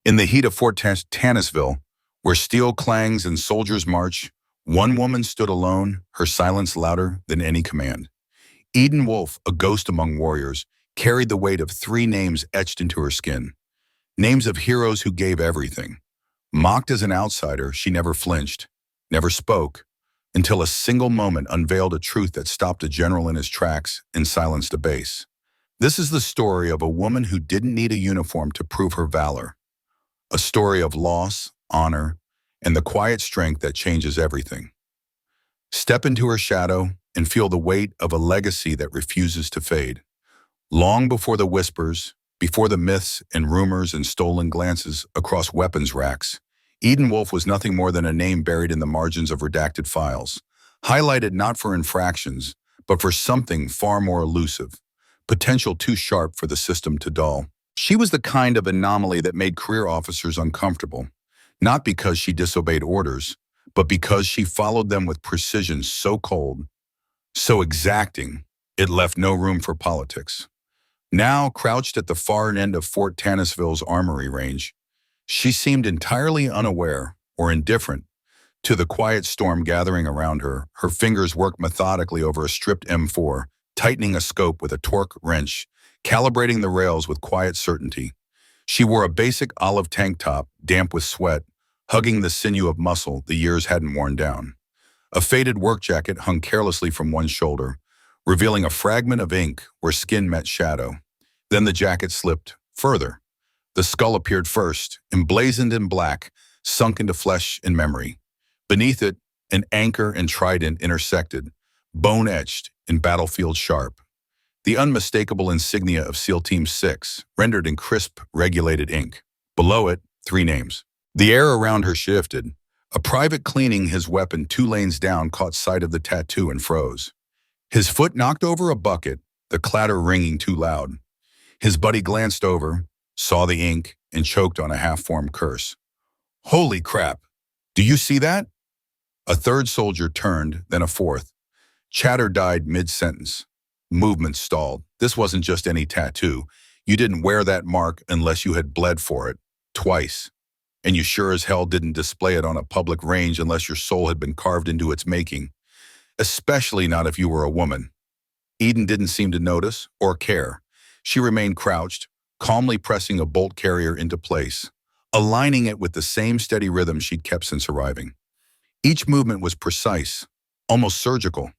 In the heat of Fort Tannisville, where steel clangs and soldiers march, one woman stood alone, her silence louder than any command. Eden Wolf, a ghost among warriors, carried the weight of three names etched into her skin. Names of heroes who gave everything. Mocked as an outsider, she never flinched, never spoke, until a single moment unveiled a truth that stopped a general in his tracks and silenced a base. This is the story of a woman who didn't need a uniform to prove her valor. A story of loss, honor, and the quiet strength that changes everything. Step into her shadow and feel the weight of a legacy that refuses to fade. Long before the whispers, before the myths and rumors and stolen glances across weapons racks, Eden Wolf was nothing more than a name buried in the margins of redacted files, highlighted not for infractions, but for something far more elusive, potential too sharp for the system to dull. She was the kind of anomaly that made career officers uncomfortable, not because she disobeyed orders, but because she followed them with precision so cold, so exacting, it left no room for politics. Now, crouched at the far end of Fort Tannisville's armory range, she seemed entirely unaware or indifferent to the quiet storm gathering around her. Her fingers worked methodically over a stripped M4, tightening a scope with a torque wrench, calibrating the rails with quiet certainty. She wore a basic olive tank top, damp with sweat, hugging the sinew of muscle the years hadn't worn down. A faded work jacket hung carelessly from one shoulder, revealing a fragment of ink where skin met shadow. Then the jacket slipped further. The skull appeared first, emblazoned in black, sunk into flesh and memory. Beneath it, an anchor and trident intersected, bone-etched and battlefield sharp. The unmistakable insignia of SEAL Team 6, rendered in crisp, regulated ink. Below it, three names. The air around her shifted. A private cleaning his weapon 2 lanes down caught sight of the tattoo and froze. His foot knocked over a bucket, the clatter ringing too loud. His buddy glanced over, saw the ink, and choked on a half-formed curse. Holy crap! Do you see that? A third soldier turned, then a fourth. Chatter died mid-sentence. Movement stalled. This wasn't just any tattoo. You didn't wear that mark unless you had bled for it. Twice. And you sure as hell didn't display it on a public range unless your soul had been carved into its making. Especially not if you were a woman. Eden didn't seem to notice or care. She remained crouched, calmly pressing a bolt carrier into place, aligning it with the same steady rhythm she'd kept since arriving. Each movement was precise, almost surgical.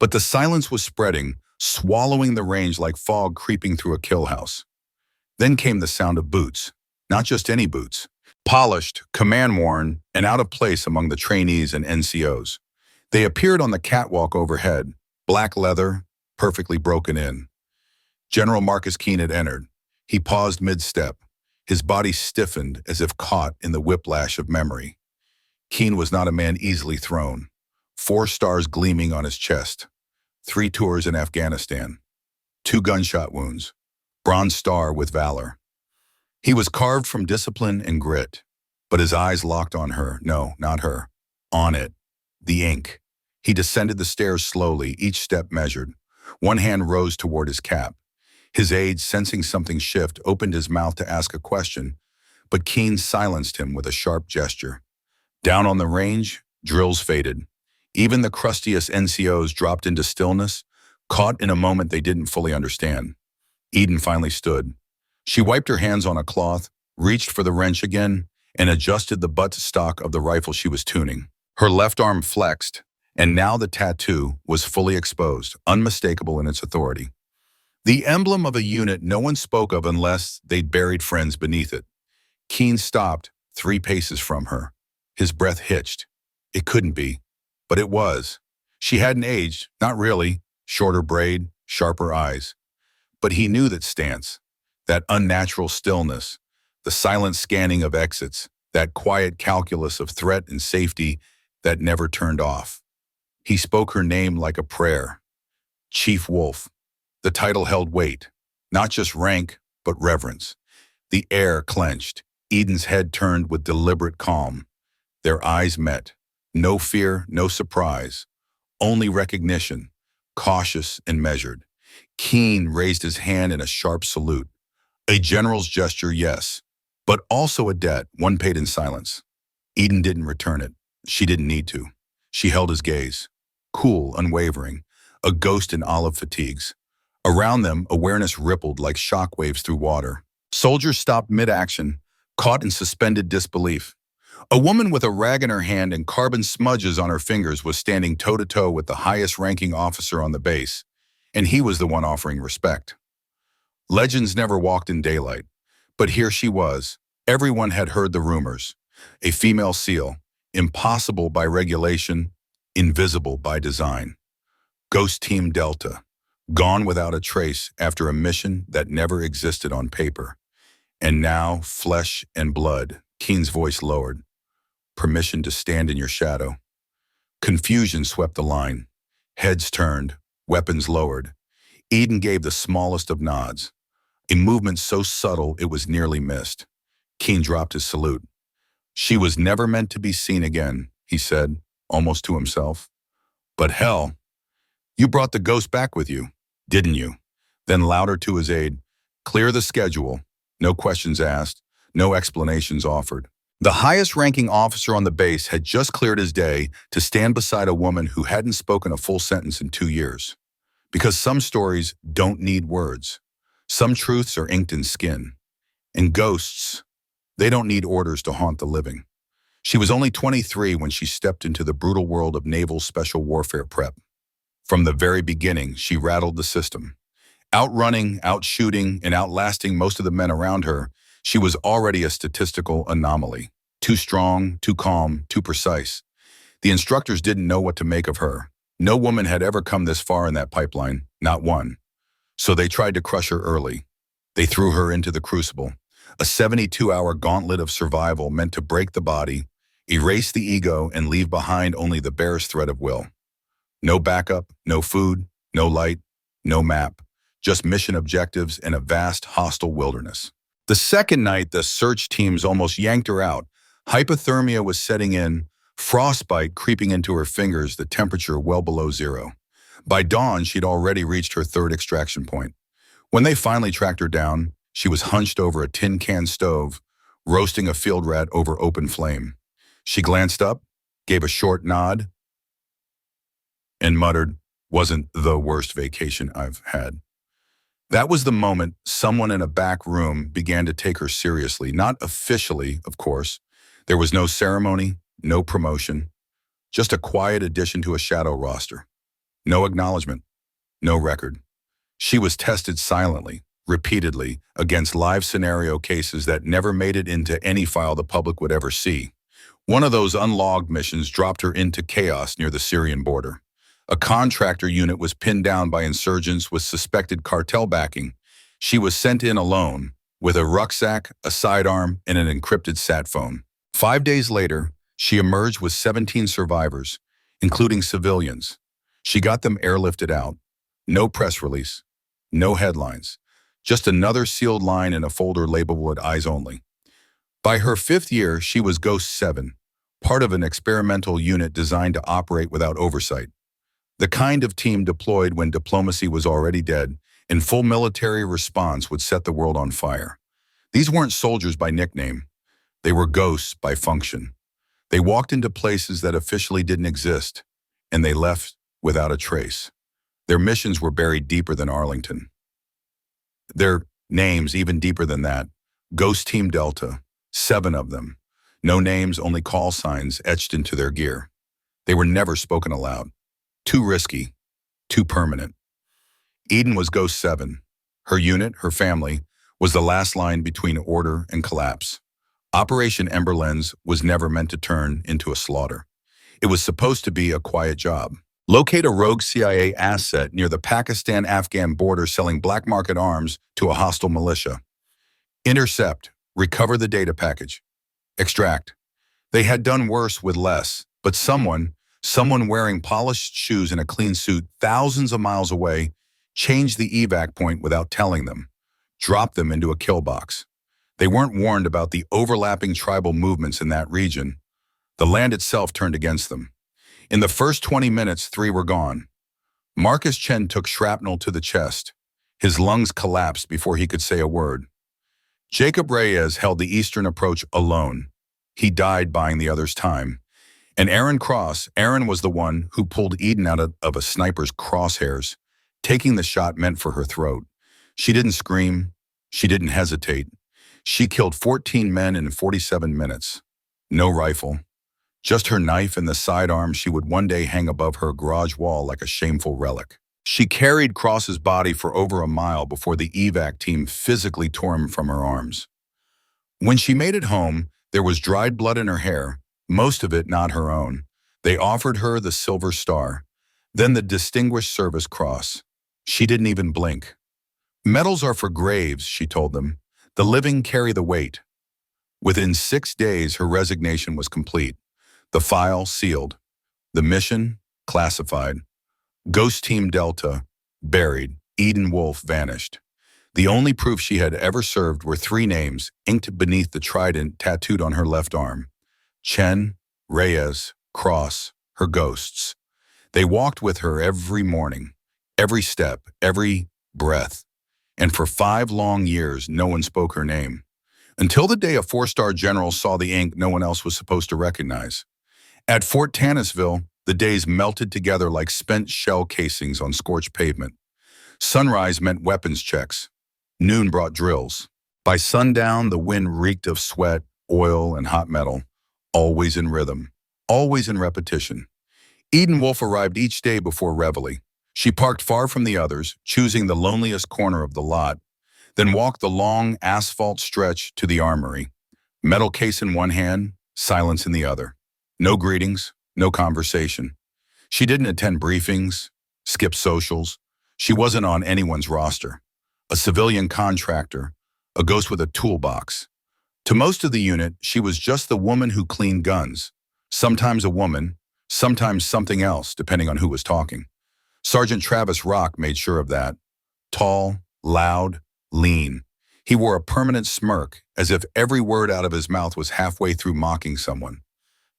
But the silence was spreading, swallowing the range like fog creeping through a kill house. Then came the sound of boots, not just any boots. Polished, command-worn, and out of place among the trainees and NCOs. They appeared on the catwalk overhead, black leather, perfectly broken in. General Marcus Keene had entered. He paused mid-step, his body stiffened as if caught in the whiplash of memory. Keene was not a man easily thrown. 4 stars gleaming on his chest. 3 tours in Afghanistan. 2 gunshot wounds. Bronze Star with Valor. He was carved from discipline and grit, but his eyes locked on her. No, not her. On it. The ink. He descended the stairs slowly, each step measured. One hand rose toward his cap. His aide, sensing something shift, opened his mouth to ask a question, but Keene silenced him with a sharp gesture. Down on the range, drills faded. Even the crustiest NCOs dropped into stillness, caught in a moment they didn't fully understand. Eden finally stood. She wiped her hands on a cloth, reached for the wrench again, and adjusted the buttstock of the rifle she was tuning. Her left arm flexed, and now the tattoo was fully exposed, unmistakable in its authority. The emblem of a unit no one spoke of unless they'd buried friends beneath it. Keene stopped 3 paces from her. His breath hitched. It couldn't be, but it was. She hadn't aged, not really, shorter braid, sharper eyes. But he knew that stance. That unnatural stillness, the silent scanning of exits, that quiet calculus of threat and safety that never turned off. He spoke her name like a prayer. Chief Wolf. The title held weight, not just rank, but reverence. The air clenched. Eden's head turned with deliberate calm. Their eyes met. No fear, no surprise. Only recognition, cautious and measured. Keene raised his hand in a sharp salute. A general's gesture, yes, but also a debt, one paid in silence. Eden didn't return it. She didn't need to. She held his gaze, cool, unwavering, a ghost in olive fatigues. Around them, awareness rippled like shockwaves through water. Soldiers stopped mid-action, caught in suspended disbelief. A woman with a rag in her hand and carbon smudges on her fingers was standing toe-to-toe with the highest-ranking officer on the base, and he was the one offering respect. Legends never walked in daylight, but here she was. Everyone had heard the rumors. A female SEAL, impossible by regulation, invisible by design. Ghost Team Delta, gone without a trace after a mission that never existed on paper. And now, flesh and blood, Keen's voice lowered. Permission to stand in your shadow. Confusion swept the line. Heads turned, weapons lowered. Eden gave the smallest of nods, a movement so subtle it was nearly missed. Keen dropped his salute. She was never meant to be seen again, he said, almost to himself. But hell, you brought the ghost back with you, didn't you? Then louder to his aide, clear the schedule. No questions asked, no explanations offered. The highest-ranking officer on the base had just cleared his day to stand beside a woman who hadn't spoken a full sentence in 2 years. Because some stories don't need words. Some truths are inked in skin. And ghosts, they don't need orders to haunt the living. She was only 23 when she stepped into the brutal world of naval special warfare prep. From the very beginning, she rattled the system. Outrunning, outshooting, and outlasting most of the men around her, she was already a statistical anomaly. Too strong, too calm, too precise. The instructors didn't know what to make of her. No woman had ever come this far in that pipeline, not one. So they tried to crush her early. They threw her into the crucible, a 72-hour gauntlet of survival meant to break the body, erase the ego, and leave behind only the barest thread of will. No backup, no food, no light, no map, just mission objectives and a vast hostile wilderness. The second night, the search teams almost yanked her out. Hypothermia was setting in, frostbite creeping into her fingers, the temperature well below zero. By dawn, she'd already reached her third extraction point. When they finally tracked her down, she was hunched over a tin can stove, roasting a field rat over open flame. She glanced up, gave a short nod, and muttered, "Wasn't the worst vacation I've had." That was the moment someone in a back room began to take her seriously, not officially, of course. There was no ceremony, no promotion, just a quiet addition to a shadow roster. No acknowledgement, no record. She was tested silently, repeatedly, against live scenario cases that never made it into any file the public would ever see. One of those unlogged missions dropped her into chaos near the Syrian border. A contractor unit was pinned down by insurgents with suspected cartel backing. She was sent in alone, with a rucksack, a sidearm, and an encrypted sat phone. 5 days later, she emerged with 17 survivors, including civilians. She got them airlifted out. No press release, no headlines, just another sealed line in a folder labeled "Eyes Only." By her 5th year, she was Ghost 7, part of an experimental unit designed to operate without oversight. The kind of team deployed when diplomacy was already dead and full military response would set the world on fire. These weren't soldiers by nickname. They were ghosts by function. They walked into places that officially didn't exist, and they left without a trace. Their missions were buried deeper than Arlington. Their names even deeper than that. Ghost Team Delta, 7 of them. No names, only call signs etched into their gear. They were never spoken aloud. Too risky, too permanent. Eden was Ghost 7. Her unit, her family, was the last line between order and collapse. Operation Ember was never meant to turn into a slaughter. It was supposed to be a quiet job. Locate a rogue CIA asset near the Pakistan-Afghan border selling black market arms to a hostile militia. Intercept, recover the data package. Extract. They had done worse with less, but someone wearing polished shoes and a clean suit thousands of miles away changed the evac point without telling them, dropped them into a kill box. They weren't warned about the overlapping tribal movements in that region. The land itself turned against them. In the first 20 minutes, 3 were gone. Marcus Chen took shrapnel to the chest. His lungs collapsed before he could say a word. Jacob Reyes held the eastern approach alone. He died buying the others time. And Aaron was the one who pulled Eden out of a sniper's crosshairs, taking the shot meant for her throat. She didn't scream. She didn't hesitate. She killed 14 men in 47 minutes. No rifle. Just her knife and the sidearm she would one day hang above her garage wall like a shameful relic. She carried Cross's body for over a mile before the evac team physically tore him from her arms. When she made it home, there was dried blood in her hair, most of it not her own. They offered her the Silver Star, then the Distinguished Service Cross. She didn't even blink. Medals are for graves, she told them. The living carry the weight. Within 6 days, her resignation was complete. The file sealed. The mission classified. Ghost Team Delta buried. Eden Wolf vanished. The only proof she had ever served were 3 names inked beneath the trident tattooed on her left arm. Chen, Reyes, Cross, her ghosts. They walked with her every morning, every step, every breath. And for 5 long years, no one spoke her name. Until the day a 4-star general saw the ink no one else was supposed to recognize. At Fort Tannisville, the days melted together like spent shell casings on scorched pavement. Sunrise meant weapons checks. Noon brought drills. By sundown, the wind reeked of sweat, oil, and hot metal, always in rhythm, always in repetition. Eden Wolf arrived each day before reveille. She parked far from the others, choosing the loneliest corner of the lot, then walked the long asphalt stretch to the armory. Metal case in one hand, silence in the other. No greetings, no conversation. She didn't attend briefings, skip socials. She wasn't on anyone's roster. A civilian contractor, a ghost with a toolbox. To most of the unit, she was just the woman who cleaned guns. Sometimes a woman, sometimes something else, depending on who was talking. Sergeant Travis Rock made sure of that. Tall, loud, lean. He wore a permanent smirk, as if every word out of his mouth was halfway through mocking someone.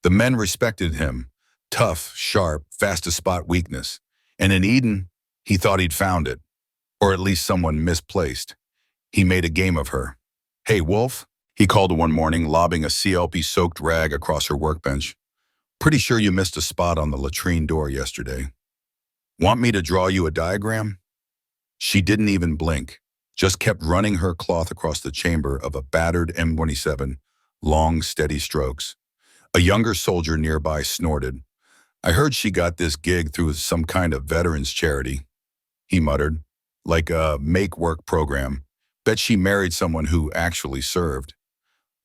The men respected him. Tough, sharp, fast to spot weakness. And in Eden, he thought he'd found it. Or at least someone misplaced. He made a game of her. "Hey, Wolf," he called her one morning, lobbing a CLP-soaked rag across her workbench. "Pretty sure you missed a spot on the latrine door yesterday. Want me to draw you a diagram?" She didn't even blink, just kept running her cloth across the chamber of a battered M27, long, steady strokes. A younger soldier nearby snorted. "I heard she got this gig through some kind of veterans charity," he muttered, "like a make-work program. Bet she married someone who actually served."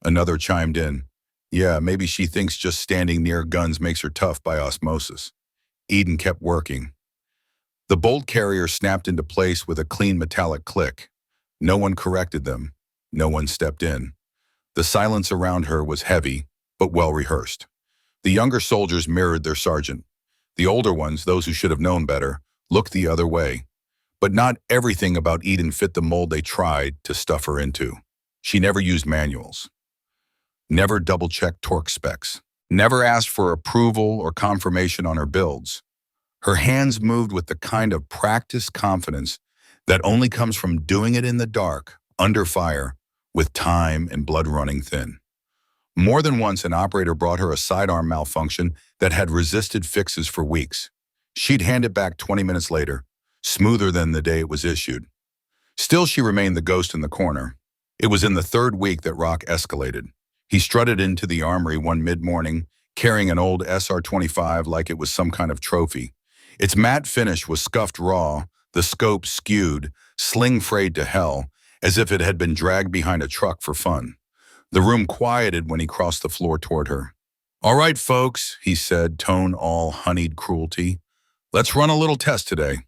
Another chimed in. "Yeah, maybe she thinks just standing near guns makes her tough by osmosis." Eden kept working. The bolt carrier snapped into place with a clean metallic click. No one corrected them. No one stepped in. The silence around her was heavy, but well-rehearsed. The younger soldiers mirrored their sergeant. The older ones, those who should have known better, looked the other way. But not everything about Eden fit the mold they tried to stuff her into. She never used manuals. Never double-checked torque specs. Never asked for approval or confirmation on her builds. Her hands moved with the kind of practiced confidence that only comes from doing it in the dark, under fire, with time and blood running thin. More than once, an operator brought her a sidearm malfunction that had resisted fixes for weeks. She'd hand it back 20 minutes later, smoother than the day it was issued. Still, she remained the ghost in the corner. It was in the 3rd week that Rock escalated. He strutted into the armory one mid-morning, carrying an old SR-25 like it was some kind of trophy. Its matte finish was scuffed raw, the scope skewed, sling frayed to hell, as if it had been dragged behind a truck for fun. The room quieted when he crossed the floor toward her. "All right, folks," he said, tone all honeyed cruelty. "Let's run a little test today."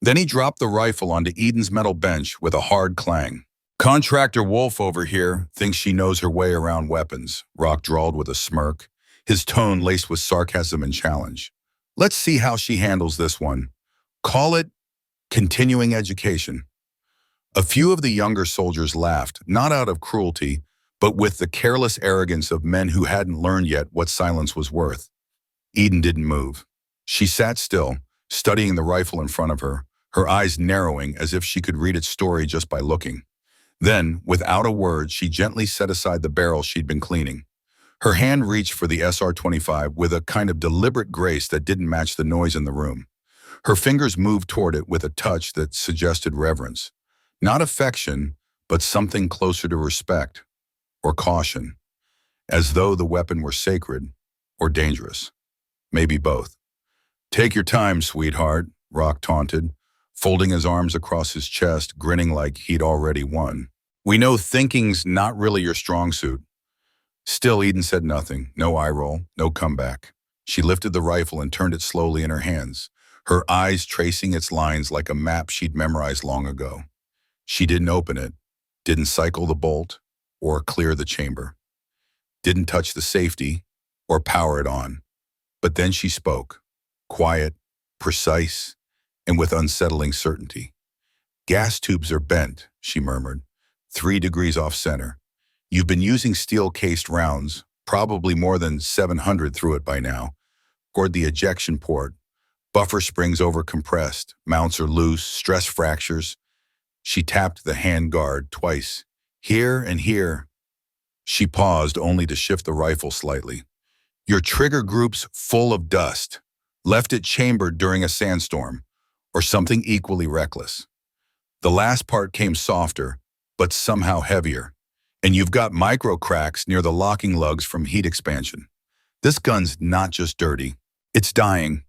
Then he dropped the rifle onto Eden's metal bench with a hard clang. "Contractor Wolf over here thinks she knows her way around weapons," Rock drawled with a smirk, his tone laced with sarcasm and challenge. "Let's see how she handles this one. Call it continuing education." A few of the younger soldiers laughed, not out of cruelty, but with the careless arrogance of men who hadn't learned yet what silence was worth. Eden didn't move. She sat still, studying the rifle in front of her, her eyes narrowing as if she could read its story just by looking. Then, without a word, she gently set aside the barrel she'd been cleaning. Her hand reached for the SR-25 with a kind of deliberate grace that didn't match the noise in the room. Her fingers moved toward it with a touch that suggested reverence. Not affection, but something closer to respect or caution, as though the weapon were sacred or dangerous. Maybe both. "Take your time, sweetheart," Rock taunted, folding his arms across his chest, grinning like he'd already won. "We know thinking's not really your strong suit." Still, Eden said nothing, no eye roll, no comeback. She lifted the rifle and turned it slowly in her hands, her eyes tracing its lines like a map she'd memorized long ago. She didn't open it, didn't cycle the bolt, or clear the chamber. Didn't touch the safety, or power it on. But then she spoke, quiet, precise, and with unsettling certainty. "Gas tubes are bent," she murmured, 3 degrees off center. "You've been using steel-cased rounds, probably more than 700 through it by now. Toward the ejection port, buffer springs overcompressed, mounts are loose, stress fractures." She tapped the hand guard twice, here and here. She paused only to shift the rifle slightly. "Your trigger group's full of dust. Left it chambered during a sandstorm, or something equally reckless. The last part came softer, but somehow heavier. And you've got micro cracks near the locking lugs from heat expansion. This gun's not just dirty, it's dying."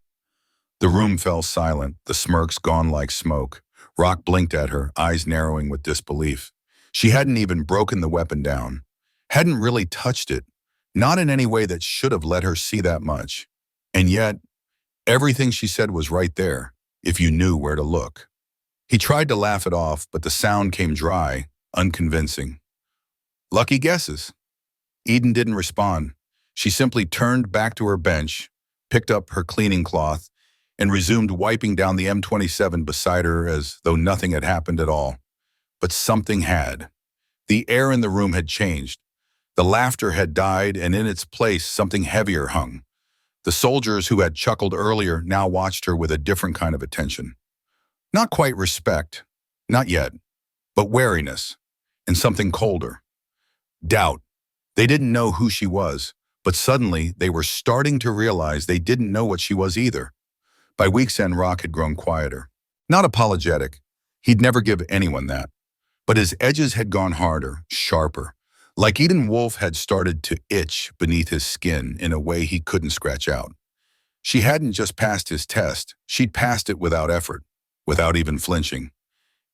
The room fell silent, the smirks gone like smoke. Rock blinked at her, eyes narrowing with disbelief. She hadn't even broken the weapon down. Hadn't really touched it, not in any way that should have let her see that much. And yet, everything she said was right there, if you knew where to look. He tried to laugh it off, but the sound came dry, unconvincing. "Lucky guesses." Eden didn't respond. She simply turned back to her bench, picked up her cleaning cloth, and resumed wiping down the M27 beside her as though nothing had happened at all. But something had. The air in the room had changed. The laughter had died, and in its place something heavier hung. The soldiers who had chuckled earlier now watched her with a different kind of attention. Not quite respect, not yet, but wariness, and something colder. Doubt. They didn't know who she was, but suddenly they were starting to realize they didn't know what she was either. By week's end, Rock had grown quieter. Not apologetic. He'd never give anyone that. But his edges had gone harder, sharper. Like Eden Wolf had started to itch beneath his skin in a way he couldn't scratch out. She hadn't just passed his test, she'd passed it without effort, without even flinching.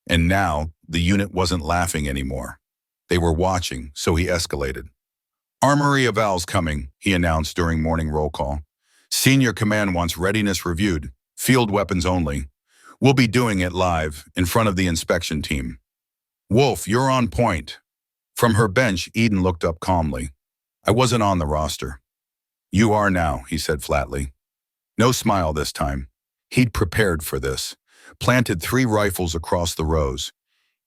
And now, the unit wasn't laughing anymore. They were watching, so he escalated. "Armory eval's coming," he announced during morning roll call. "Senior command wants readiness reviewed, field weapons only. We'll be doing it live, in front of the inspection team." "Wolf, you're on point." From her bench, Eden looked up calmly. "I wasn't on the roster." "You are now," he said flatly. No smile this time. He'd prepared for this. Planted 3 rifles across the rows,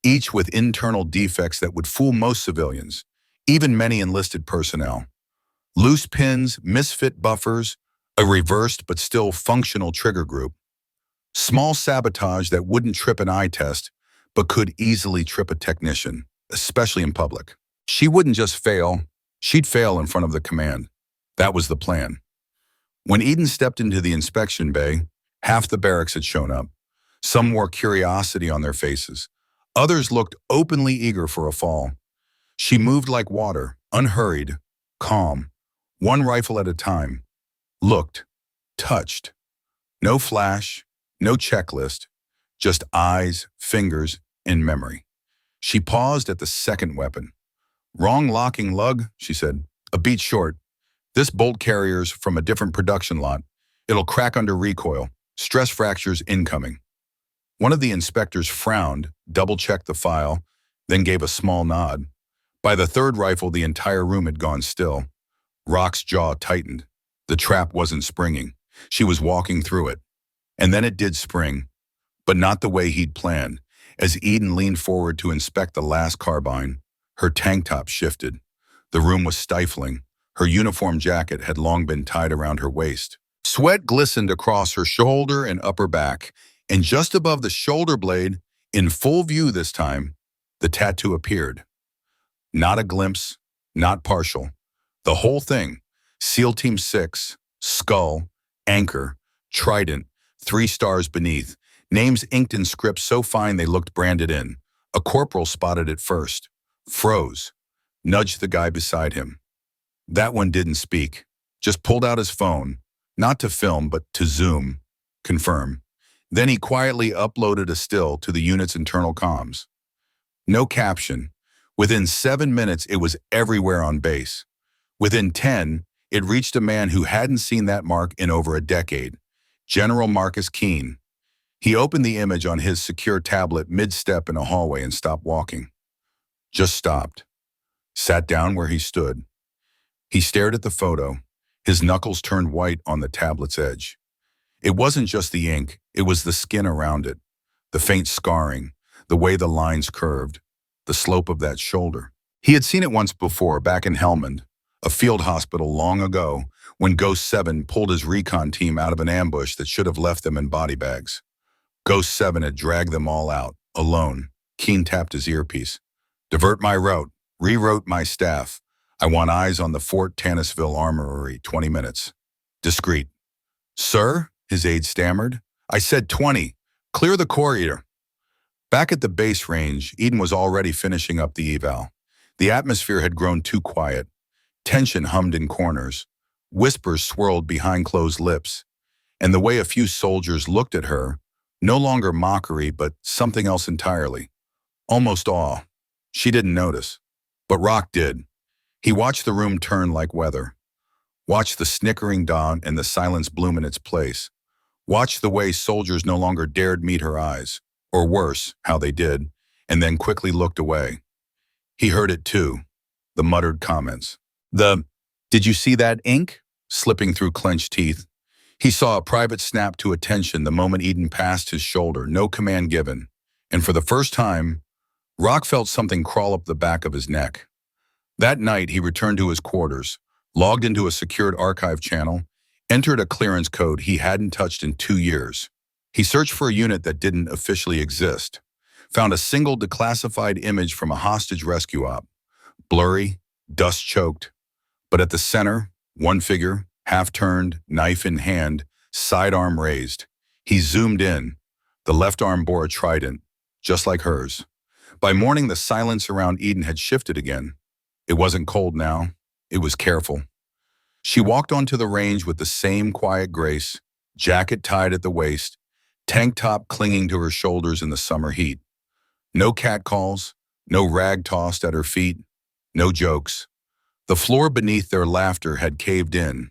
each with internal defects that would fool most civilians, even many enlisted personnel. Loose pins, misfit buffers, a reversed but still functional trigger group. Small sabotage that wouldn't trip an eye test, but could easily trip a technician, especially in public. She wouldn't just fail, she'd fail in front of the command. That was the plan. When Eden stepped into the inspection bay, half the barracks had shown up. Some wore curiosity on their faces. Others looked openly eager for a fall. She moved like water, unhurried, calm, one rifle at a time. Looked, touched. No flash, no checklist, just eyes, fingers, and memory. She paused at the second weapon. "Wrong locking lug," she said. "A beat short. This bolt carrier's from a different production lot. It'll crack under recoil. Stress fractures incoming." One of the inspectors frowned, double-checked the file, then gave a small nod. By the third rifle, the entire room had gone still. Rock's jaw tightened. The trap wasn't springing. She was walking through it. And then it did spring, but not the way he'd planned. As Eden leaned forward to inspect the last carbine, her tank top shifted. The room was stifling. Her uniform jacket had long been tied around her waist. Sweat glistened across her shoulder and upper back, and just above the shoulder blade, in full view this time, the tattoo appeared. Not a glimpse, not partial. The whole thing. SEAL Team 6, skull, anchor, trident, 3 stars beneath. Names inked in script so fine they looked branded in. A corporal spotted it first. Froze. Nudged the guy beside him. That one didn't speak. Just pulled out his phone. Not to film, but to zoom. Confirm. Then he quietly uploaded a still to the unit's internal comms. No caption. Within 7 minutes, it was everywhere on base. Within 10, it reached a man who hadn't seen that mark in over a decade, General Marcus Keene. He opened the image on his secure tablet mid-step in a hallway and stopped walking. Just stopped. Sat down where he stood. He stared at the photo, his knuckles turned white on the tablet's edge. It wasn't just the ink, it was the skin around it, the faint scarring, the way the lines curved, the slope of that shoulder. He had seen it once before, back in Helmand, a field hospital long ago, when Ghost 7 pulled his recon team out of an ambush that should have left them in body bags. Ghost 7 had dragged them all out, alone. Keene tapped his earpiece. Divert my route, rewrote my staff. I want eyes on the Fort Tannisville armory, 20 minutes. Discreet. Sir? His aide stammered. I said 20. Clear the corridor. Back at the base range, Eden was already finishing up the eval. The atmosphere had grown too quiet. Tension hummed in corners. Whispers swirled behind closed lips. And the way a few soldiers looked at her, no longer mockery, but something else entirely. Almost awe. She didn't notice. But Rock did. He watched the room turn like weather. Watched the snickering dawn and the silence bloom in its place. Watched the way soldiers no longer dared meet her eyes, or worse, how they did, and then quickly looked away. He heard it too, the muttered comments. Did you see that ink? Slipping through clenched teeth. He saw a private snap to attention the moment Eden passed his shoulder, no command given. And for the first time, Rock felt something crawl up the back of his neck. That night, he returned to his quarters, logged into a secured archive channel, entered a clearance code he hadn't touched in 2 years. He searched for a unit that didn't officially exist, found a single declassified image from a hostage rescue op. Blurry, dust-choked, but at the center, one figure, half-turned, knife in hand, sidearm raised. He zoomed in. The left arm bore a trident, just like hers. By morning, the silence around Eden had shifted again. It wasn't cold now. It was careful. She walked onto the range with the same quiet grace, jacket tied at the waist, tank top clinging to her shoulders in the summer heat. No catcalls, no rag tossed at her feet, no jokes. The floor beneath their laughter had caved in,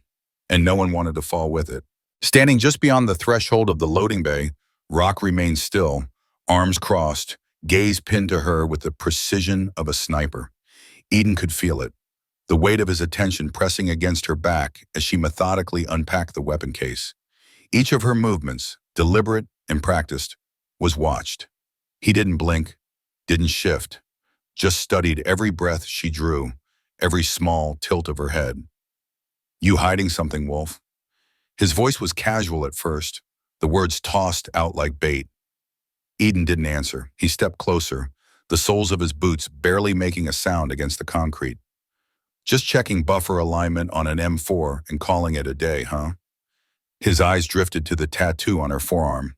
and no one wanted to fall with it. Standing just beyond the threshold of the loading bay, Rock remained still, arms crossed, gaze pinned to her with the precision of a sniper. Eden could feel it, the weight of his attention pressing against her back as she methodically unpacked the weapon case. Each of her movements, deliberate and practiced, was watched. He didn't blink, didn't shift, just studied every breath she drew, every small tilt of her head. You hiding something, Wolf? His voice was casual at first, the words tossed out like bait. Eden didn't answer. He stepped closer, the soles of his boots barely making a sound against the concrete. Just checking buffer alignment on an M4 and calling it a day, huh? His eyes drifted to the tattoo on her forearm.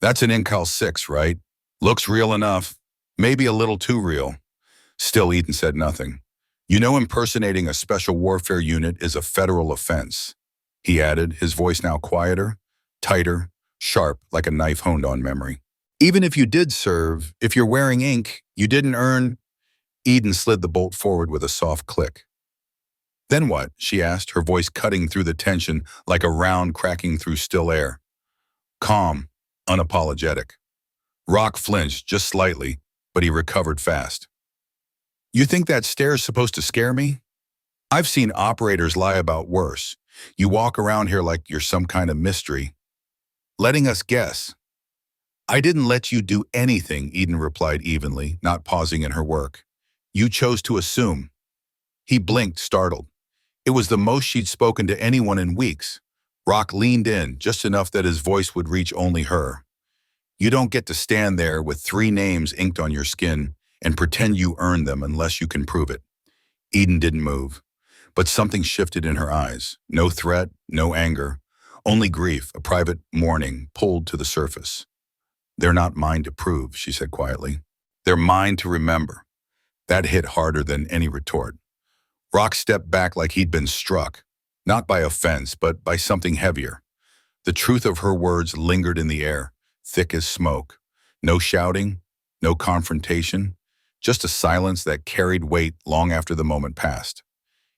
That's an Incal 6, right? Looks real enough. Maybe a little too real. Still, Eden said nothing. You know, impersonating a special warfare unit is a federal offense, he added, his voice now quieter, tighter, sharp, like a knife honed on memory. Even if you did serve, if you're wearing ink, you didn't earn... Eden slid the bolt forward with a soft click. Then what? She asked, her voice cutting through the tension like a round cracking through still air. Calm, unapologetic. Rock flinched just slightly, but he recovered fast. You think that stare's supposed to scare me? I've seen operators lie about worse. You walk around here like you're some kind of mystery, letting us guess. I didn't let you do anything, Eden replied evenly, not pausing in her work. You chose to assume. He blinked, startled. It was the most she'd spoken to anyone in weeks. Rock leaned in, just enough that his voice would reach only her. You don't get to stand there with 3 names inked on your skin and pretend you earned them unless you can prove it. Eden didn't move, but something shifted in her eyes. No threat, no anger, only grief, a private mourning pulled to the surface. "They're not mine to prove," she said quietly. "They're mine to remember." That hit harder than any retort. Rock stepped back like he'd been struck, not by offense, but by something heavier. The truth of her words lingered in the air, thick as smoke. No shouting, no confrontation, just a silence that carried weight long after the moment passed.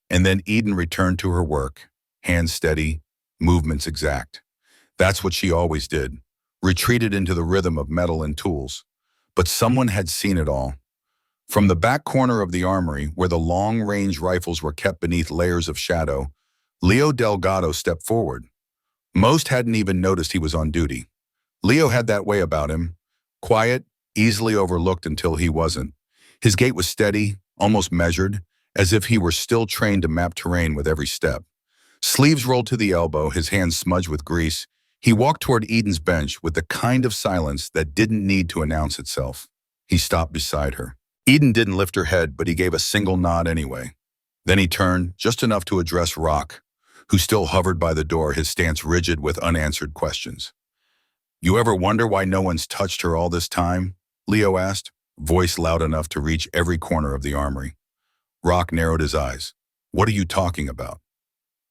And then Eden returned to her work, hands steady, movements exact. That's what she always did, retreated into the rhythm of metal and tools. But someone had seen it all. From the back corner of the armory, where the long-range rifles were kept beneath layers of shadow, Leo Delgado stepped forward. Most hadn't even noticed he was on duty. Leo had that way about him, quiet, easily overlooked until he wasn't. His gait was steady, almost measured, as if he were still trained to map terrain with every step. Sleeves rolled to the elbow, his hands smudged with grease, he walked toward Eden's bench with the kind of silence that didn't need to announce itself. He stopped beside her. Eden didn't lift her head, but he gave a single nod anyway. Then he turned, just enough to address Rock, who still hovered by the door, his stance rigid with unanswered questions. "You ever wonder why no one's touched her all this time?" Leo asked, voice loud enough to reach every corner of the armory. Rock narrowed his eyes. "What are you talking about?"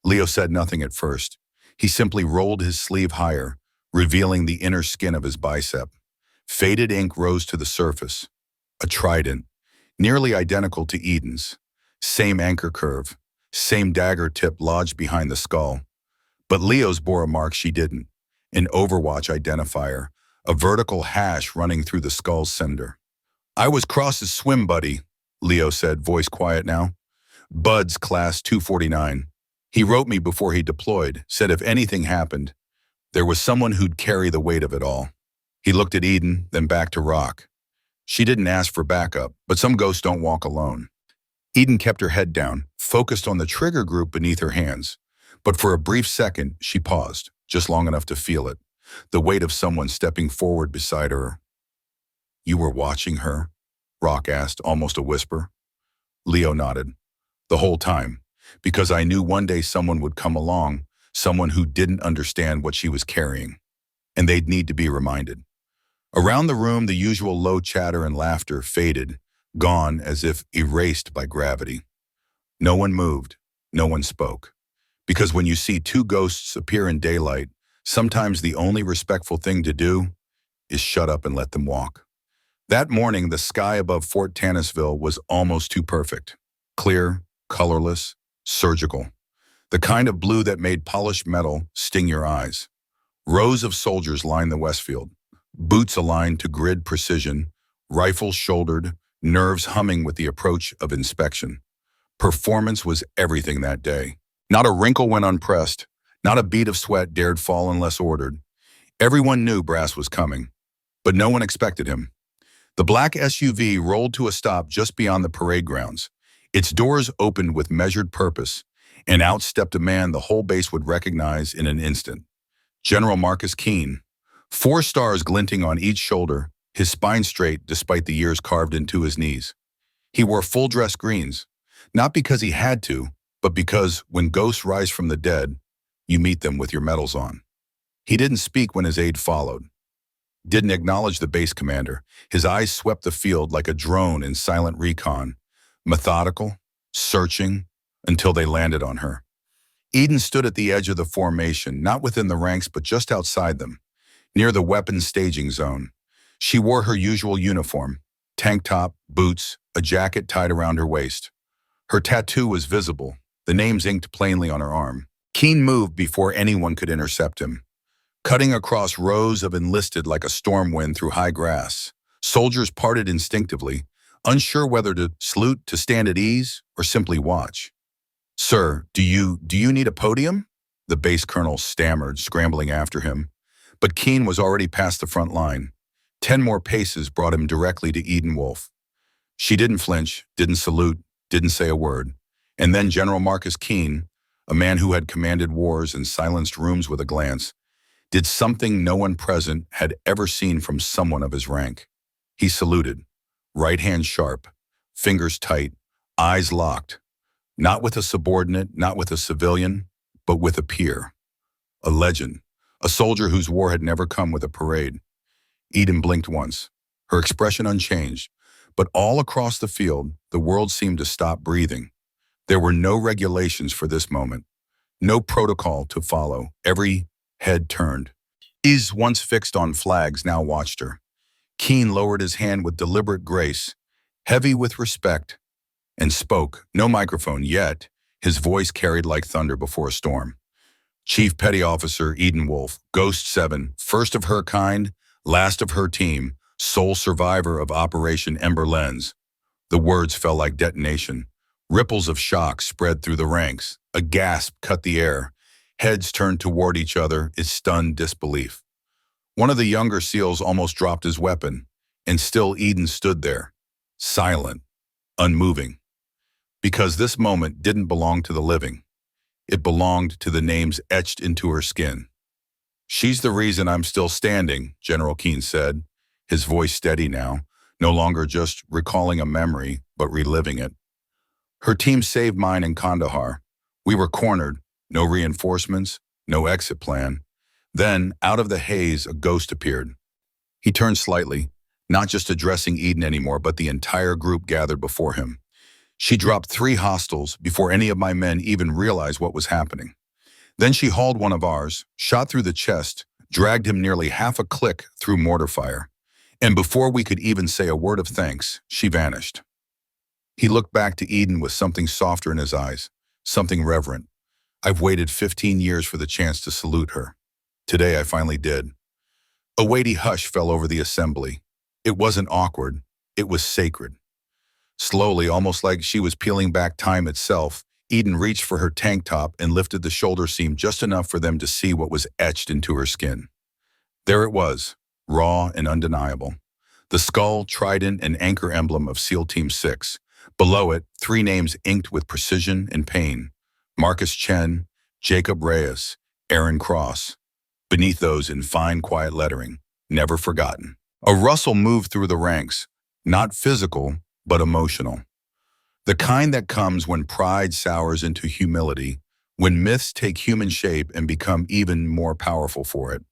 Leo said nothing at first. He simply rolled his sleeve higher, revealing the inner skin of his bicep. Faded ink rose to the surface. A trident, nearly identical to Eden's. Same anchor curve, same dagger tip lodged behind the skull. But Leo's bore a mark she didn't. An Overwatch identifier, a vertical hash running through the skull's cinder. "I was Cross's swim buddy," Leo said, voice quiet now. "Bud's class 249. He wrote me before he deployed, said if anything happened, there was someone who'd carry the weight of it all." He looked at Eden, then back to Rock. She didn't ask for backup, but some ghosts don't walk alone. Eden kept her head down, focused on the trigger group beneath her hands. But for a brief second, she paused, just long enough to feel it, the weight of someone stepping forward beside her. "You were watching her?" Rock asked, almost a whisper. Leo nodded. "The whole time, because I knew one day someone would come along, someone who didn't understand what she was carrying, and they'd need to be reminded." Around the room, the usual low chatter and laughter faded, gone as if erased by gravity. No one moved, no one spoke. Because when you see two ghosts appear in daylight, sometimes the only respectful thing to do is shut up and let them walk. That morning, the sky above Fort Tannisville was almost too perfect. Clear, colorless, surgical. The kind of blue that made polished metal sting your eyes. Rows of soldiers lined the Westfield. Boots aligned to grid precision, rifles shouldered, nerves humming with the approach of inspection. Performance was everything that day. Not a wrinkle went unpressed, not a bead of sweat dared fall unless ordered. Everyone knew Brass was coming, but no one expected him. The black SUV rolled to a stop just beyond the parade grounds. Its doors opened with measured purpose, and out stepped a man the whole base would recognize in an instant. General Marcus Keene. 4 stars glinting on each shoulder, his spine straight despite the years carved into his knees. He wore full-dress greens, not because he had to, but because when ghosts rise from the dead, you meet them with your medals on. He didn't speak when his aide followed. Didn't acknowledge the base commander. His eyes swept the field like a drone in silent recon, methodical, searching, until they landed on her. Eden stood at the edge of the formation, not within the ranks but just outside them, near the weapons staging zone. She wore her usual uniform, tank top, boots, a jacket tied around her waist. Her tattoo was visible, the names inked plainly on her arm. Keene moved before anyone could intercept him, cutting across rows of enlisted like a storm wind through high grass. Soldiers parted instinctively, unsure whether to salute, to stand at ease, or simply watch. "Sir, do you need a podium?" The base colonel stammered, scrambling after him. But Keene was already past the front line. 10 more paces brought him directly to Eden Wolfe. She didn't flinch, didn't salute, didn't say a word. And then General Marcus Keene, a man who had commanded wars and silenced rooms with a glance, did something no one present had ever seen from someone of his rank. He saluted, right hand sharp, fingers tight, eyes locked, not with a subordinate, not with a civilian, but with a peer, a legend, a soldier whose war had never come with a parade. Eden blinked once, her expression unchanged, but all across the field, the world seemed to stop breathing. There were no regulations for this moment, no protocol to follow. Every head turned. Eyes once fixed on flags now watched her. Keene lowered his hand with deliberate grace, heavy with respect, and spoke, no microphone yet, his voice carried like thunder before a storm. Chief Petty Officer Eden Wolf, Ghost 7, first of her kind, last of her team, sole survivor of Operation Ember. The words fell like detonation. Ripples of shock spread through the ranks. A gasp cut the air. Heads turned toward each other in stunned disbelief. One of the younger SEALs almost dropped his weapon, and still Eden stood there, silent, unmoving. Because this moment didn't belong to the living. It belonged to the names etched into her skin. "She's the reason I'm still standing," General Keene said, his voice steady now, no longer just recalling a memory, but reliving it. "Her team saved mine in Kandahar. We were cornered, no reinforcements, no exit plan. Then, out of the haze, a ghost appeared." He turned slightly, not just addressing Eden anymore, but the entire group gathered before him. "She dropped 3 hostiles before any of my men even realized what was happening. Then she hauled one of ours, shot through the chest, dragged him nearly half a click through mortar fire. And before we could even say a word of thanks, she vanished." He looked back to Eden with something softer in his eyes, something reverent. "I've waited 15 years for the chance to salute her. Today I finally did." A weighty hush fell over the assembly. It wasn't awkward, it was sacred. Slowly, almost like she was peeling back time itself, Eden reached for her tank top and lifted the shoulder seam just enough for them to see what was etched into her skin. There it was, raw and undeniable. The skull, trident, and anchor emblem of SEAL Team 6. Below it, 3 names inked with precision and pain: Marcus Chen, Jacob Reyes, Aaron Cross. Beneath those, in fine, quiet lettering, "Never forgotten." A rustle moved through the ranks, not physical, but emotional. The kind that comes when pride sours into humility, when myths take human shape and become even more powerful for it.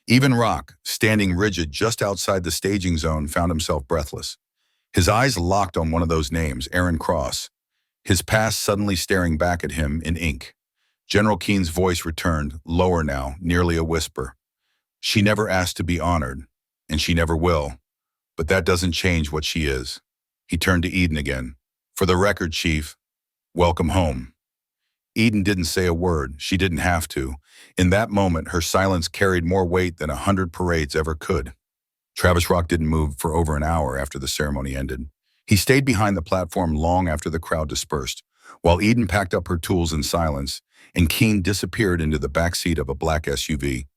Even Rock, standing rigid just outside the staging zone, found himself breathless. His eyes locked on one of those names, Aaron Cross, his past suddenly staring back at him in ink. General Keene's voice returned, lower now, nearly a whisper. "She never asked to be honored, and she never will, but that doesn't change what she is." He turned to Eden again. "For the record, Chief, welcome home." Eden didn't say a word. She didn't have to. In that moment, her silence carried more weight than 100 parades ever could. Travis Rock didn't move for over an hour after the ceremony ended. He stayed behind the platform long after the crowd dispersed, while Eden packed up her tools in silence, and Keene disappeared into the backseat of a black SUV.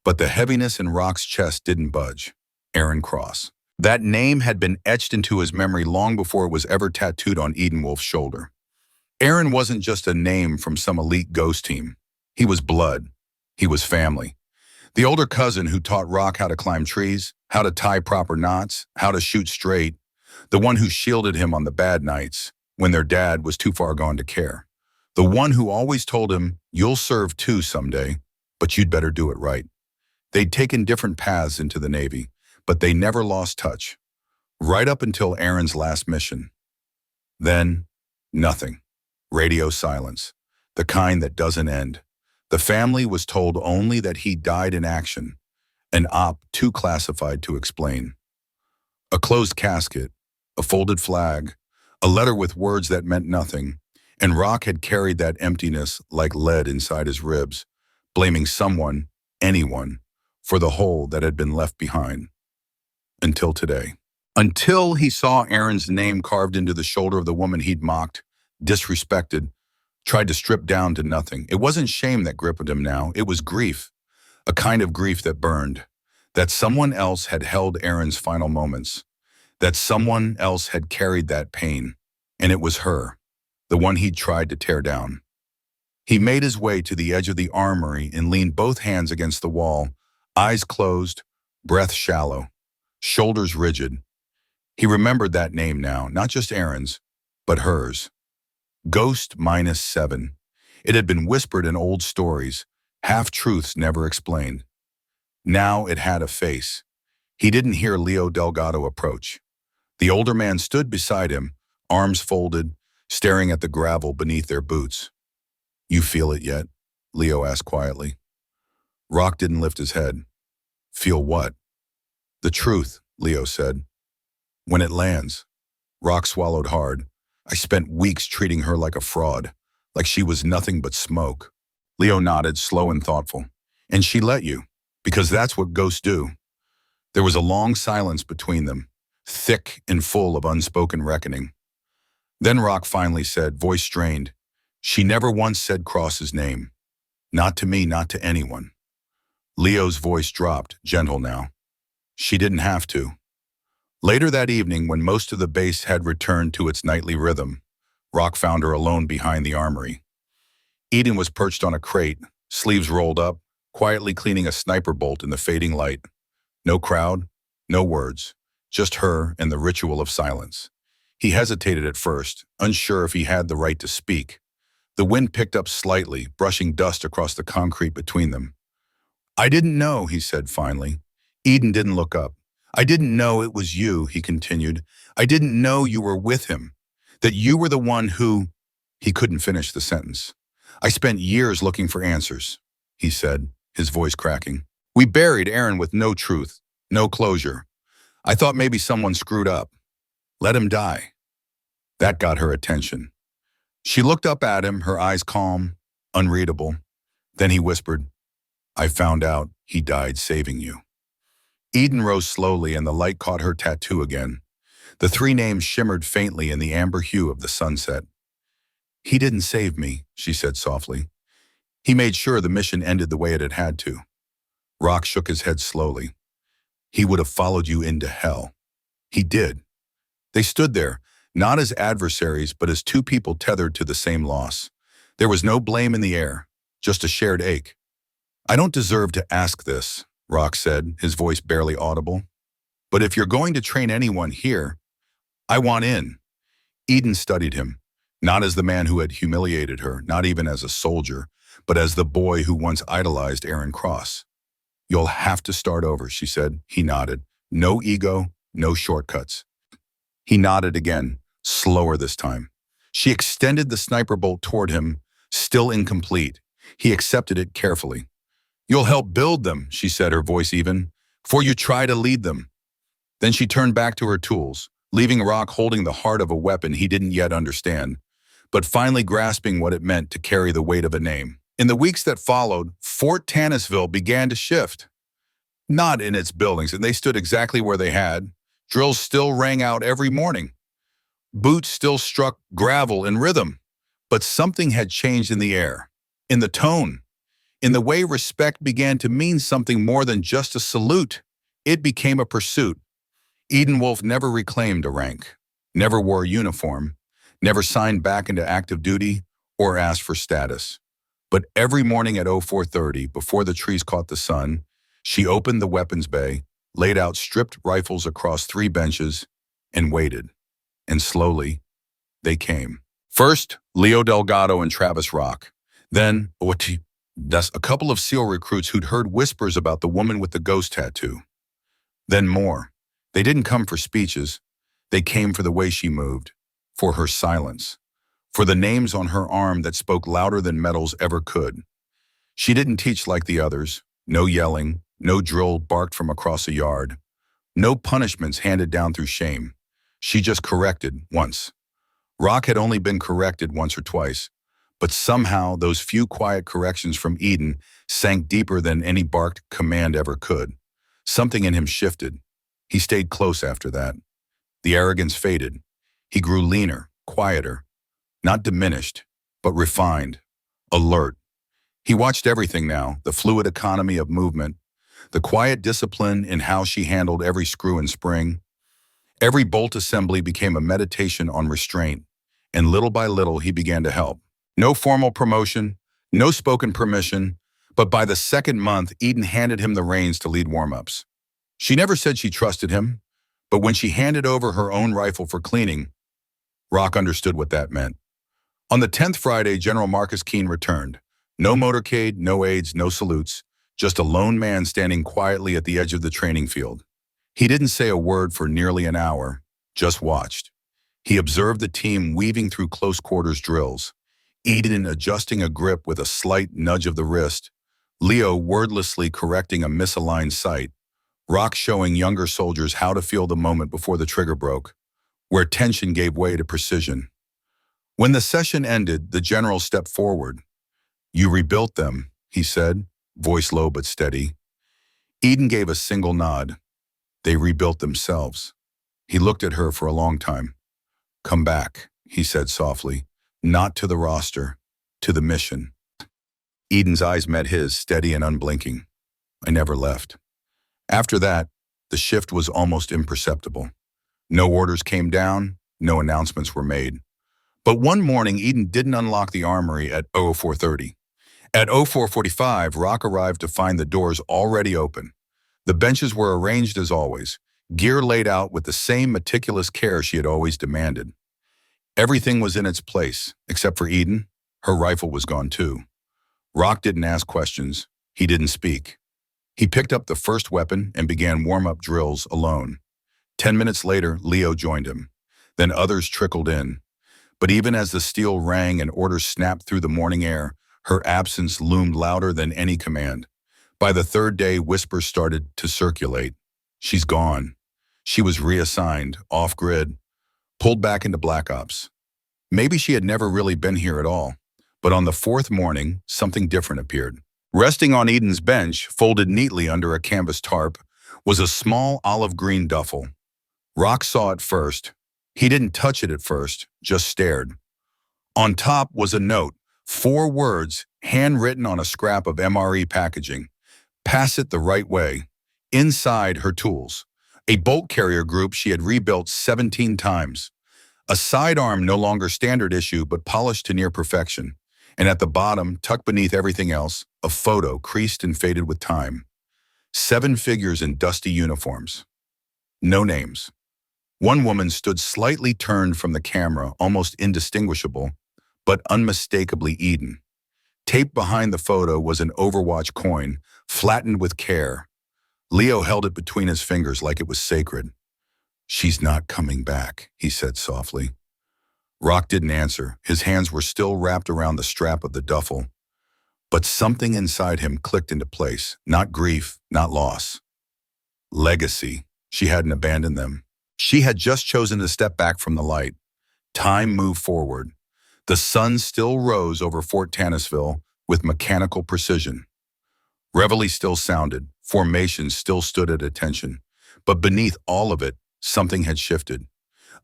But the heaviness in Rock's chest didn't budge. Aaron Cross. That name had been etched into his memory long before it was ever tattooed on Eden Wolf's shoulder. Aaron wasn't just a name from some elite ghost team. He was blood. He was family. The older cousin who taught Rock how to climb trees, how to tie proper knots, how to shoot straight. The one who shielded him on the bad nights, when their dad was too far gone to care. The one who always told him, "You'll serve too someday, but you'd better do it right." They'd taken different paths into the Navy, but they never lost touch. Right up until Aaron's last mission. Then, nothing. Radio silence. The kind that doesn't end. The family was told only that he died in action, an op too classified to explain. A closed casket, a folded flag, a letter with words that meant nothing, and Rock had carried that emptiness like lead inside his ribs, blaming someone, anyone, for the hole that had been left behind. Until today. Until he saw Aaron's name carved into the shoulder of the woman he'd mocked, disrespected, tried to strip down to nothing. It wasn't shame that gripped him now, it was grief. A kind of grief that burned. That someone else had held Aaron's final moments. That someone else had carried that pain. And it was her, the one he'd tried to tear down. He made his way to the edge of the armory and leaned both hands against the wall, eyes closed, breath shallow, shoulders rigid. He remembered that name now, not just Aaron's, but hers. Ghost -7. It had been whispered in old stories, half-truths never explained. Now it had a face. He didn't hear Leo Delgado approach. The older man stood beside him, arms folded, staring at the gravel beneath their boots. "You feel it yet?" Leo asked quietly. Rock didn't lift his head. "Feel what?" "The truth," Leo said. "When it lands." Rock swallowed hard. "I spent weeks treating her like a fraud, like she was nothing but smoke." Leo nodded, slow and thoughtful. "And she let you, because that's what ghosts do." There was a long silence between them, thick and full of unspoken reckoning. Then Rock finally said, voice strained, "She never once said Cross's name. Not to me, not to anyone." Leo's voice dropped, gentle now. "She didn't have to." Later that evening, when most of the base had returned to its nightly rhythm, Rock found her alone behind the armory. Eden was perched on a crate, sleeves rolled up, quietly cleaning a sniper bolt in the fading light. No crowd, no words, just her and the ritual of silence. He hesitated at first, unsure if he had the right to speak. The wind picked up slightly, brushing dust across the concrete between them. "I didn't know," he said finally. Eden didn't look up. "I didn't know it was you," he continued. "I didn't know you were with him, that you were the one who—" He couldn't finish the sentence. "I spent years looking for answers," he said, his voice cracking. "We buried Aaron with no truth, no closure. I thought maybe someone screwed up. Let him die." That got her attention. She looked up at him, her eyes calm, unreadable. Then he whispered, "I found out he died saving you." Eden rose slowly and the light caught her tattoo again. The three names shimmered faintly in the amber hue of the sunset. "He didn't save me," she said softly. "He made sure the mission ended the way it had to." Rock shook his head slowly. "He would have followed you into hell." "He did." They stood there, not as adversaries, but as two people tethered to the same loss. There was no blame in the air, just a shared ache. "I don't deserve to ask this," Rock said, his voice barely audible. "But if you're going to train anyone here, I want in." Eden studied him, not as the man who had humiliated her, not even as a soldier, but as the boy who once idolized Aaron Cross. "You'll have to start over," she said. He nodded. "No ego, no shortcuts." He nodded again, slower this time. She extended the sniper bolt toward him, still incomplete. He accepted it carefully. "You'll help build them," she said, her voice even, "for you try to lead them." Then she turned back to her tools, leaving Rock holding the heart of a weapon he didn't yet understand, but finally grasping what it meant to carry the weight of a name. In the weeks that followed, Fort Tannisville began to shift. Not in its buildings, and they stood exactly where they had. Drills still rang out every morning. Boots still struck gravel in rhythm. But something had changed in the air, in the tone, in the way respect began to mean something more than just a salute. It became a pursuit. Eden Wolf never reclaimed a rank, never wore a uniform, never signed back into active duty or asked for status. But every morning at 04:30, before the trees caught the sun, she opened the weapons bay, laid out stripped rifles across 3 benches, and waited. And slowly, they came. First, Leo Delgado and Travis Rock. Then, a couple of SEAL recruits who'd heard whispers about the woman with the ghost tattoo. Then more. They didn't come for speeches. They came for the way she moved, for her silence, for the names on her arm that spoke louder than medals ever could. She didn't teach like the others. No yelling, no drill barked from across a yard, no punishments handed down through shame. She just corrected once. Rock had only been corrected once or twice, but somehow those few quiet corrections from Eden sank deeper than any barked command ever could. Something in him shifted. He stayed close after that. The arrogance faded. He grew leaner, quieter, not diminished, but refined, alert. He watched everything now, the fluid economy of movement, the quiet discipline in how she handled every screw and spring. Every bolt assembly became a meditation on restraint, and little by little he began to help. No formal promotion, no spoken permission, but by the second month, Eden handed him the reins to lead warm-ups. She never said she trusted him, But when she handed over her own rifle for cleaning, Rock understood what that meant. On the 10th Friday, General Marcus Keene returned. No motorcade, no aides, no salutes, just a lone man standing quietly at the edge of the training field. He didn't say a word for nearly an hour, just watched. He observed the team weaving through close quarters drills, Eden adjusting a grip with a slight nudge of the wrist, Leo wordlessly correcting a misaligned sight, Rock showing younger soldiers how to feel the moment before the trigger broke, where tension gave way to precision. When the session ended, the general stepped forward. "You rebuilt them," he said, voice low but steady. Eden gave a single nod. "They rebuilt themselves." He looked at her for a long time. "Come back," he said softly, "not to the roster, to the mission." Eden's eyes met his, steady and unblinking. "I never left." After that, the shift was almost imperceptible. No orders came down, no announcements were made. But one morning, Eden didn't unlock the armory at 04:30. At 04:45, Rock arrived to find the doors already open. The benches were arranged as always, gear laid out with the same meticulous care she had always demanded. Everything was in its place, except for Eden. Her rifle was gone too. Rock didn't ask questions. He didn't speak. He picked up the first weapon and began warm-up drills alone. 10 minutes later, Leo joined him. Then others trickled in. But even as the steel rang and orders snapped through the morning air, her absence loomed louder than any command. By the third day, whispers started to circulate. "She's gone." She was reassigned, off-grid, pulled back into Black Ops. Maybe she had never really been here at all. But on the fourth morning, something different appeared. Resting on Eden's bench, folded neatly under a canvas tarp, was a small olive-green duffel. Rock saw it first. He didn't touch it at first, just stared. On top was a note, 4 words, handwritten on a scrap of MRE packaging. "Pass it the right way." Inside, her tools. A bolt carrier group she had rebuilt 17 times. A sidearm no longer standard issue, but polished to near perfection. And at the bottom, tucked beneath everything else, a photo creased and faded with time. 7 figures in dusty uniforms. No names. One woman stood slightly turned from the camera, almost indistinguishable, but unmistakably Eden. Taped behind the photo was an Overwatch coin, flattened with care. Leo held it between his fingers like it was sacred. "She's not coming back," he said softly. Rock didn't answer. His hands were still wrapped around the strap of the duffel. But something inside him clicked into place. Not grief, not loss. Legacy. She hadn't abandoned them. She had just chosen to step back from the light. Time moved forward. The sun still rose over Fort Tannisville with mechanical precision. Reveille still sounded. Formations still stood at attention. But beneath all of it, something had shifted.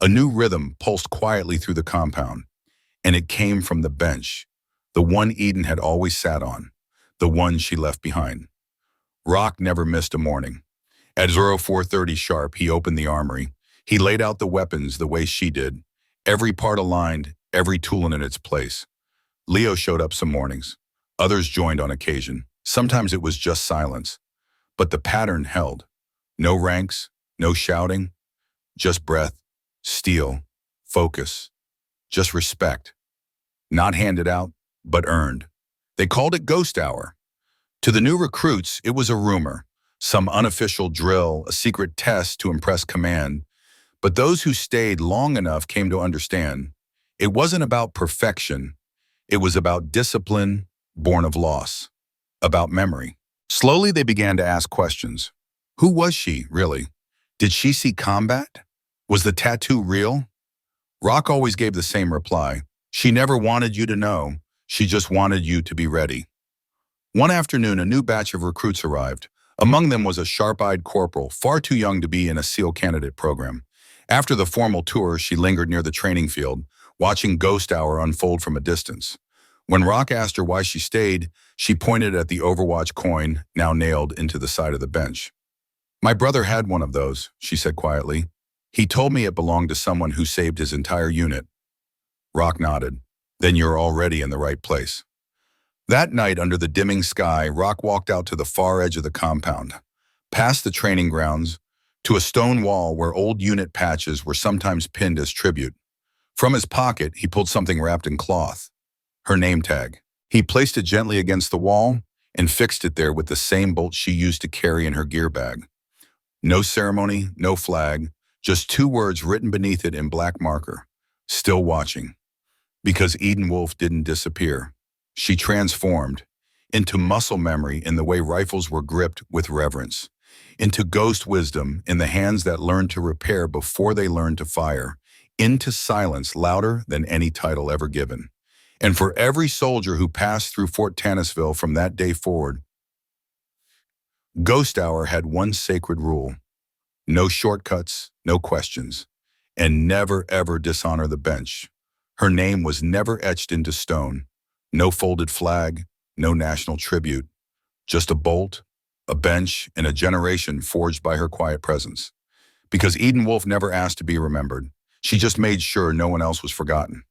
A new rhythm pulsed quietly through the compound, and it came from the bench, the one Eden had always sat on, the one she left behind. Rock never missed a morning. At 04:30 sharp, he opened the armory. He laid out the weapons the way she did, every part aligned, every tool in its place. Leo showed up some mornings. Others joined on occasion. Sometimes it was just silence. But the pattern held. No ranks, no shouting, just breath, steel, focus, just respect. Not handed out, but earned. They called it Ghost Hour. To the new recruits, it was a rumor, some unofficial drill, a secret test to impress command. But those who stayed long enough came to understand. It wasn't about perfection. It was about discipline, born of loss, about memory. Slowly, they began to ask questions. Who was she, really? Did she see combat? Was the tattoo real? Rock always gave the same reply. She never wanted you to know. She just wanted you to be ready. One afternoon, a new batch of recruits arrived. Among them was a sharp-eyed corporal, far too young to be in a SEAL candidate program. After the formal tour, she lingered near the training field, watching Ghost Hour unfold from a distance. When Rock asked her why she stayed, she pointed at the Overwatch coin, now nailed into the side of the bench. "My brother had one of those," she said quietly. "He told me it belonged to someone who saved his entire unit." Rock nodded. "Then you're already in the right place." That night, under the dimming sky, Rock walked out to the far edge of the compound. Past the training grounds, to a stone wall where old unit patches were sometimes pinned as tribute. From his pocket, he pulled something wrapped in cloth, her name tag. He placed it gently against the wall and fixed it there with the same bolt she used to carry in her gear bag. No ceremony, no flag, just two words written beneath it in black marker. Still watching. Because Eden Wolf didn't disappear. She transformed into muscle memory in the way rifles were gripped with reverence, into ghost wisdom in the hands that learned to repair before they learned to fire, into silence louder than any title ever given. And for every soldier who passed through Fort Tannisville from that day forward, Ghost Hour had one sacred rule: no shortcuts, no questions, and never ever dishonor the bench. Her name was never etched into stone. No folded flag, no national tribute, just a bolt, a bench, and a generation forged by her quiet presence. Because Eden Wolf never asked to be remembered. She just made sure no one else was forgotten.